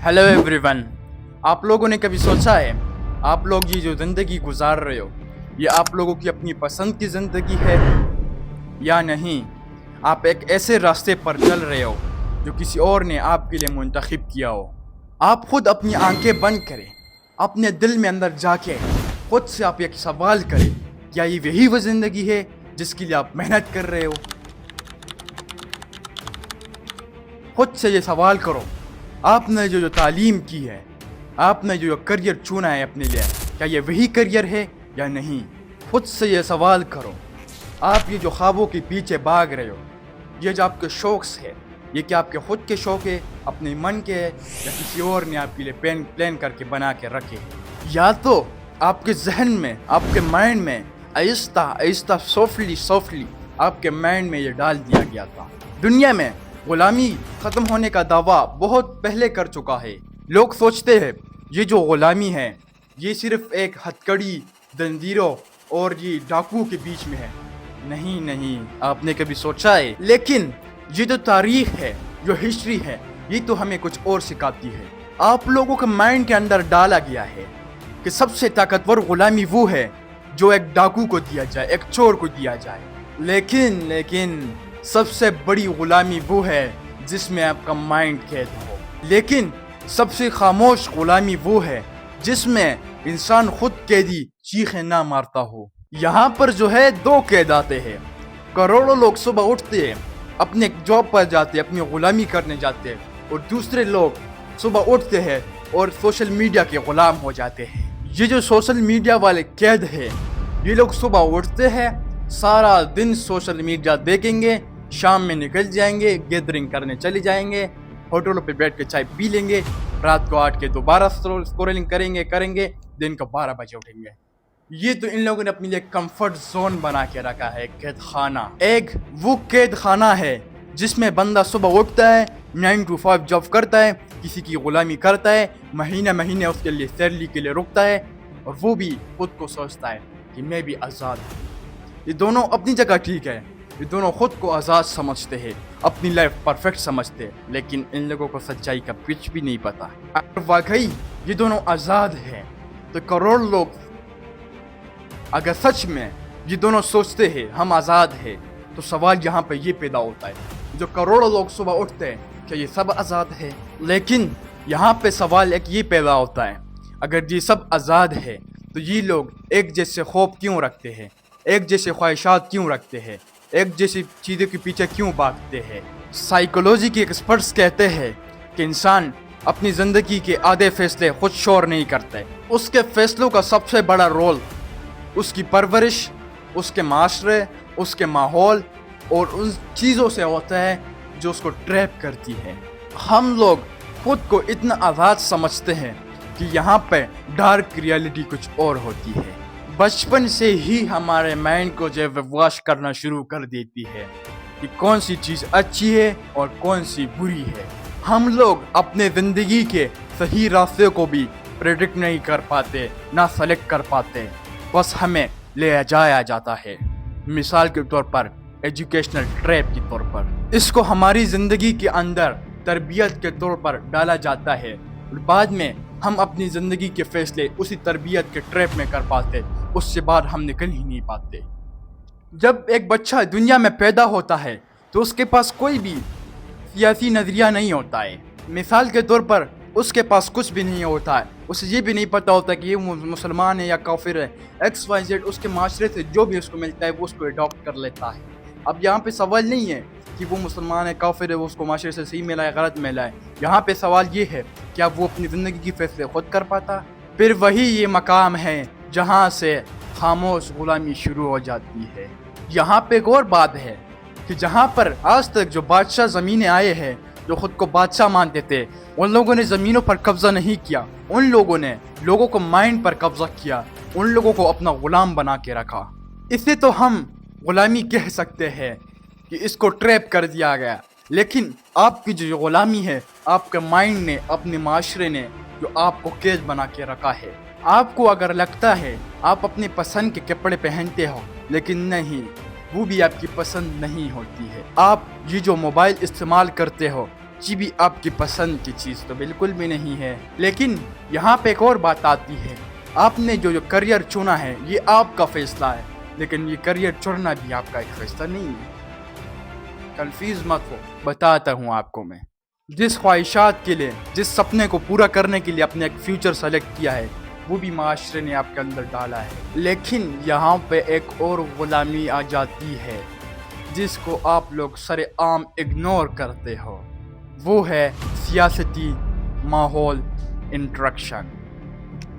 Hello everyone. आप लोगों ने कभी सोचा है आप लोग ये जो ज़िंदगी गुजार रहे हो ये आप लोगों की अपनी पसंद की ज़िंदगी है या नहीं? आप एक ऐसे रास्ते पर चल रहे हो जो किसी और ने आपके लिए मुंतखब किया हो। आप खुद अपनी आंखें बंद करें, अपने दिल में अंदर जाके खुद से आप एक सवाल करें, क्या ये वही वो ज़िंदगी है जिसके लिए आप मेहनत कर रहे हो? खुद से ये सवाल करो, आपने जो तालीम की है, आपने जो करियर चुना है अपने लिए, क्या ये वही करियर है या नहीं? खुद से ये सवाल करो। आप ये जो ख्वाबों के पीछे भाग रहे हो, ये जो आपके शौक़ है, ये क्या आपके खुद के शौक़ है, अपने मन के है, या किसी और ने आपके लिए प्लान करके बना के रखे? या तो आपके जहन में, आपके माइंड में आहिस्ता आहिस्ता सॉफ्टली आपके माइंड में ये डाल दिया गया था। दुनिया में गुलामी ख़त्म होने का दावा बहुत पहले कर चुका है। लोग सोचते हैं ये जो गुलामी है ये सिर्फ एक हथकड़ी, जंजीरों और ये डाकू के बीच में है। नहीं, आपने कभी सोचा है? लेकिन ये जो तारीख है, जो हिस्ट्री है, ये तो हमें कुछ और सिखाती है। आप लोगों के माइंड के अंदर डाला गया है कि सबसे ताकतवर गुलामी वो है जो एक डाकू को दिया जाए, एक चोर को दिया जाए। लेकिन सबसे बड़ी गुलामी वो है जिसमें आपका माइंड कैद हो। लेकिन सबसे खामोश गुलामी वो है जिसमें इंसान खुद कैदी चीखें ना मारता हो। यहाँ पर जो है दो कैद आते हैं। करोड़ों लोग सुबह उठते हैं, अपने जॉब पर जाते हैं, अपनी गुलामी करने जाते हैं, और दूसरे लोग सुबह उठते हैं और सोशल मीडिया के गुलाम हो जाते हैं। ये जो सोशल मीडिया वाले कैद है, ये लोग सुबह उठते हैं, सारा दिन सोशल मीडिया देखेंगे, शाम में निकल जाएंगे, गैदरिंग करने चले जाएंगे, होटलों पे बैठ के चाय पी लेंगे, रात को 8 के दोबारा स्क्रोलिंग करेंगे, दिन को 12 बजे उठेंगे। ये तो इन लोगों ने अपने लिए कंफर्ट जोन बना के रखा है, कैद खाना। एक वो कैद खाना है जिसमें बंदा सुबह उठता है, 9 to 5 जॉब करता है, किसी की गुलामी करता है, महीने उसके लिए सैलरी के लिए रुकता है, और वो भी खुद को सोचता है कि मैं भी आज़ाद हूँ। ये दोनों अपनी जगह ठीक है, ये दोनों खुद को आज़ाद समझते हैं, अपनी लाइफ परफेक्ट समझते हैं, लेकिन इन लोगों को सच्चाई का कुछ भी नहीं पता। अगर वाकई ये दोनों आज़ाद हैं तो करोड़ लोग, अगर सच में ये दोनों सोचते हैं हम आज़ाद हैं, तो सवाल यहाँ पे ये पैदा होता है, जो करोड़ों लोग सुबह उठते हैं क्या ये सब आज़ाद है? लेकिन यहाँ पे सवाल एक ये पैदा होता है, अगर ये सब आज़ाद है तो ये लोग एक जैसे खौफ क्यों रखते हैं, एक जैसे ख्वाहिशात क्यों रखते हैं, एक जैसी चीज़ों के पीछे क्यों भागते हैं? साइकोलॉजी के एक्सपर्ट्स कहते हैं कि इंसान अपनी ज़िंदगी के आधे फैसले खुद शोर नहीं करते। उसके फैसलों का सबसे बड़ा रोल उसकी परवरिश, उसके माशरे, उसके माहौल और उन चीज़ों से होता है जो उसको ट्रैप करती है। हम लोग खुद को इतना आज़ाद समझते हैं कि यहाँ पे डार्क रियलिटी कुछ और होती है। बचपन से ही हमारे माइंड को जो वॉश करना शुरू कर देती है कि कौन सी चीज़ अच्छी है और कौन सी बुरी है। हम लोग अपने ज़िंदगी के सही रास्ते को भी प्रेडिक्ट नहीं कर पाते, ना सेलेक्ट कर पाते, बस हमें ले जाया जाता है। मिसाल के तौर पर एजुकेशनल ट्रैप के तौर पर इसको हमारी ज़िंदगी के अंदर तरबियत के तौर पर डाला जाता है, और बाद में हम अपनी ज़िंदगी के फैसले उसी तरबियत के ट्रैप में कर पाते, उससे बाहर हम निकल ही नहीं पाते। जब एक बच्चा दुनिया में पैदा होता है तो उसके पास कोई भी सियासी नज़रिया नहीं होता है। मिसाल के तौर पर उसके पास कुछ भी नहीं होता है, उसे ये भी नहीं पता होता कि ये मुसलमान है या काफिर है। XYZ उसके माशरे से जो भी उसको मिलता है वो उसको अडॉप्ट कर लेता है। अब यहाँ पे सवाल नहीं है कि वो मुसलमान है, काफिर है, वो उसको माशरे से सही मिला है, गलत मिला है। यहाँ पे सवाल ये है, क्या वो अपनी ज़िंदगी की फैसले खुद कर पाता? फिर वही ये मकाम है जहाँ से खामोश गुलामी शुरू हो जाती है। यहाँ पे एक और बात है कि जहाँ पर आज तक जो बादशाह ज़मीनें आए हैं, जो खुद को बादशाह मानते थे, उन लोगों ने ज़मीनों पर कब्ज़ा नहीं किया, उन लोगों ने लोगों को माइंड पर कब्ज़ा किया, उन लोगों को अपना ग़ुलाम बना के रखा। इसे तो हम ग़ुलामी कह सकते हैं कि इसको ट्रैप कर दिया गया। लेकिन आपकी जो ग़ुलामी है, आपके माइंड ने, अपने माशरे ने जो आपको कैद बना के रखा है। आपको अगर लगता है आप अपनी पसंद के कपड़े पहनते हो, लेकिन नहीं, वो भी आपकी पसंद नहीं होती है। आप ये जो मोबाइल इस्तेमाल करते हो, जी भी आपकी पसंद की चीज़ तो बिल्कुल भी नहीं है। लेकिन यहाँ पे एक और बात आती है, आपने जो करियर चुना है ये आपका फैसला है, लेकिन ये करियर चुनना भी आपका एक फैसला नहीं है। कंफ्यूज मत हो, बताता हूँ आपको मैं। जिस ख्वाहिशात के लिए, जिस सपने को पूरा करने के लिए आपने एक फ्यूचर सेलेक्ट किया है, वो भी माशरे ने आपके अंदर डाला है। लेकिन यहाँ पे एक और गुलामी आ जाती है जिसको आप लोग सरेआम इग्नोर करते हो, वो है सियासती माहौल, इंट्रैक्शन।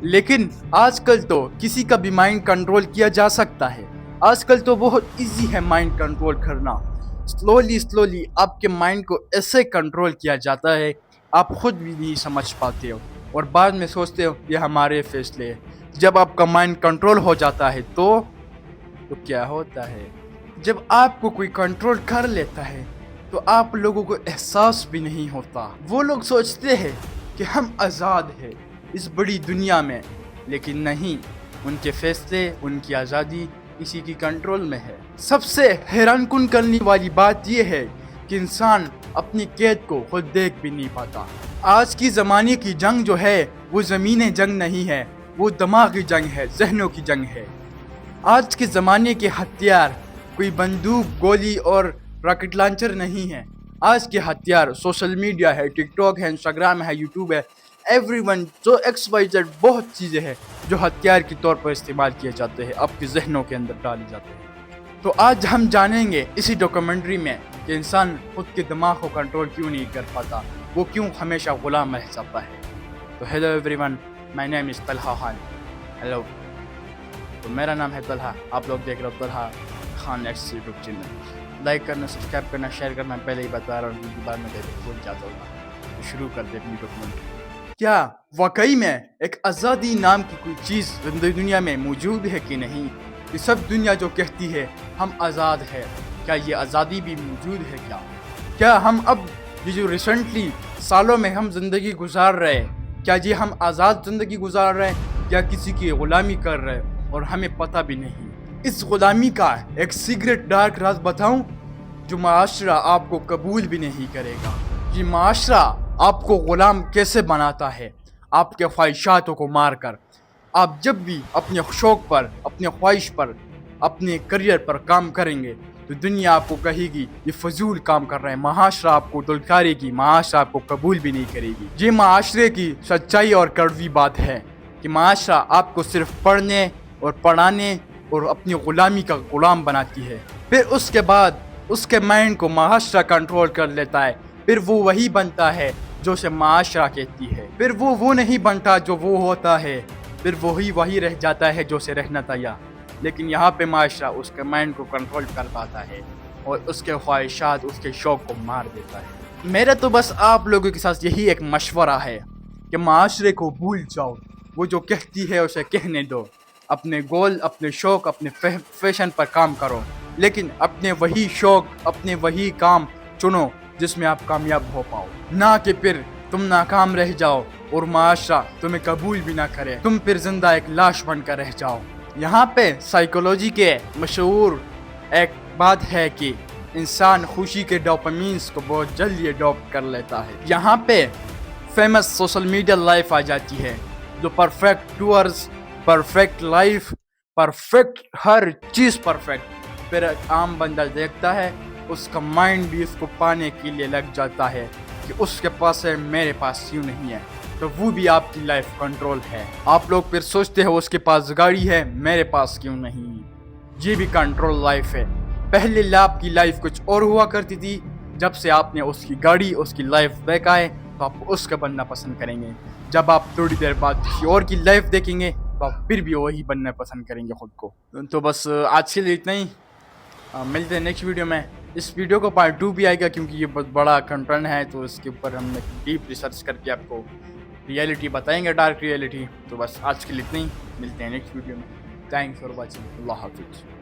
लेकिन आजकल तो किसी का भी माइंड कंट्रोल किया जा सकता है। आजकल तो बहुत इजी है माइंड कंट्रोल करना। स्लोली आपके माइंड को ऐसे कंट्रोल किया जाता है आप खुद भी नहीं समझ पाते हो, और बाद में सोचते हो ये हमारे फैसले हैं। जब आपका माइंड कंट्रोल हो जाता है तो क्या होता है, जब आपको कोई कंट्रोल कर लेता है तो आप लोगों को एहसास भी नहीं होता। वो लोग सोचते हैं कि हम आज़ाद हैं इस बड़ी दुनिया में, लेकिन नहीं, उनके फैसले, उनकी आज़ादी किसी की कंट्रोल में है। सबसे हैरानकुन करने वाली बात यह है कि इंसान अपनी कैद को खुद देख भी नहीं पाता। आज की ज़माने की जंग जो है वो ज़मीनी जंग नहीं है, वो दिमागी जंग है, जहनों की जंग है। आज के ज़माने के हथियार कोई बंदूक, गोली और रॉकेट लॉन्चर नहीं है। आज के हथियार सोशल मीडिया है, टिकटॉक है, इंस्टाग्राम है, यूट्यूब है, एवरीवन, जो XYZ बहुत चीज़ें हैं जो हथियार के तौर पर इस्तेमाल किए जाते हैं, आपके जहनों के अंदर डाले जाते हैं। तो आज हम जानेंगे इसी डॉक्यूमेंट्री में कि इंसान खुद के दिमाग को कंट्रोल क्यों नहीं कर पाता, वो क्यों हमेशा गुलाम रह जाता है। तो hello everyone, my name is Talha Khan. Hello, तो मेरा नाम है तलहा, आप लोग देख रहे हो Talha Khan x YouTube channel. Like करना, सब्सक्राइब करना, शेयर करना पहले ही बता रहा हूँ, बाद में भूल जाता हूँ। तो शुरू कर दे अपनी डॉक्यूमेंट्री। क्या वाकई में एक आज़ादी नाम की कोई चीज़ दुनिया में मौजूद है कि नहीं? ये सब दुनिया जो कहती है हम आज़ाद है, क्या ये आज़ादी भी मौजूद है? क्या हम अब ये जो रिसेंटली सालों में हम ज़िंदगी गुजार रहे हैं, क्या ये हम आज़ाद ज़िंदगी गुजार रहे हैं या किसी की गुलामी कर रहे हैं और हमें पता भी नहीं? इस गुलामी का एक सीक्रेट डार्क राज बताऊं जो माशरा आपको कबूल भी नहीं करेगा। ये माशरा आपको गुलाम कैसे बनाता है, आपके ख्वाहिशातों को मारकर। आप जब भी अपने शौक़ पर, अपने ख्वाहिश पर, अपने करियर पर काम करेंगे तो दुनिया आपको कहेगी ये फजूल काम कर रहे हैं। माशरा आपको दुलकारेगी, माशरा आपको कबूल भी नहीं करेगी। ये माशरे की सच्चाई और कड़वी बात है कि माशरा आपको सिर्फ पढ़ने और पढ़ाने और अपनी गुलामी का गुलाम बनाती है। फिर उसके बाद उसके माइंड को माशरा कंट्रोल कर लेता है। फिर वो वही बनता है जो उसे माशरा कहती है। फिर वो नहीं बनता जो वो होता है, फिर वही रह जाता है जो उसे रहना था। लेकिन यहाँ पे माशरा उसके माइंड को कंट्रोल कर पाता है और उसके ख्वाहिशात, उसके शौक़ को मार देता है। मेरा तो बस आप लोगों के साथ यही एक मशवरा है कि माशरे को भूल जाओ, वो जो कहती है उसे कहने दो। अपने गोल, अपने शौक़, अपने फैशन पर काम करो, लेकिन अपने वही शौक़, अपने वही काम चुनो जिसमें आप कामयाब हो पाओ, ना कि फिर तुम नाकाम रह जाओ और माशरा तुम्हें कबूल भी ना करे, तुम फिर जिंदा एक लाश बनकर रह जाओ। यहाँ पे साइकोलॉजी के मशहूर एक बात है कि इंसान खुशी के डोपामिन्स को बहुत जल्दी अडॉप्ट कर लेता है। यहाँ पे फेमस सोशल मीडिया लाइफ आ जाती है, जो perfect tours, perfect life, perfect हर चीज़ परफेक्ट। फिर आम बंदा देखता है, उसका माइंड भी इसको पाने के लिए लग जाता है कि उसके पास है, मेरे पास क्यों नहीं है। तो वो भी आपकी लाइफ कंट्रोल है। आप लोग फिर सोचते हो उसके पास गाड़ी है, मेरे पास क्यों नहीं। ये भी कंट्रोल लाइफ है। पहले आपकी लाइफ कुछ और हुआ करती थी, जब से आपने उसकी गाड़ी, उसकी लाइफ बैक आए तो आप उसका बनना पसंद करेंगे। जब आप थोड़ी देर बाद किसी और की लाइफ देखेंगे तो आप फिर भी वही बनना पसंद करेंगे खुद को। तो बस आज के लिए इतना ही। मिलते हैं नेक्स्ट वीडियो में। इस वीडियो को पार्ट 2 भी आएगा क्योंकि ये बहुत बड़ा कंटेंट है, तो इसके ऊपर हमने डीप रिसर्च करके आपको रियलिटी बताएंगे, डार्क रियलिटी। तो बस आज के लिए इतना ही। मिलते हैं नेक्स्ट वीडियो में। Thanks for watching. अल्लाह हाफिज़।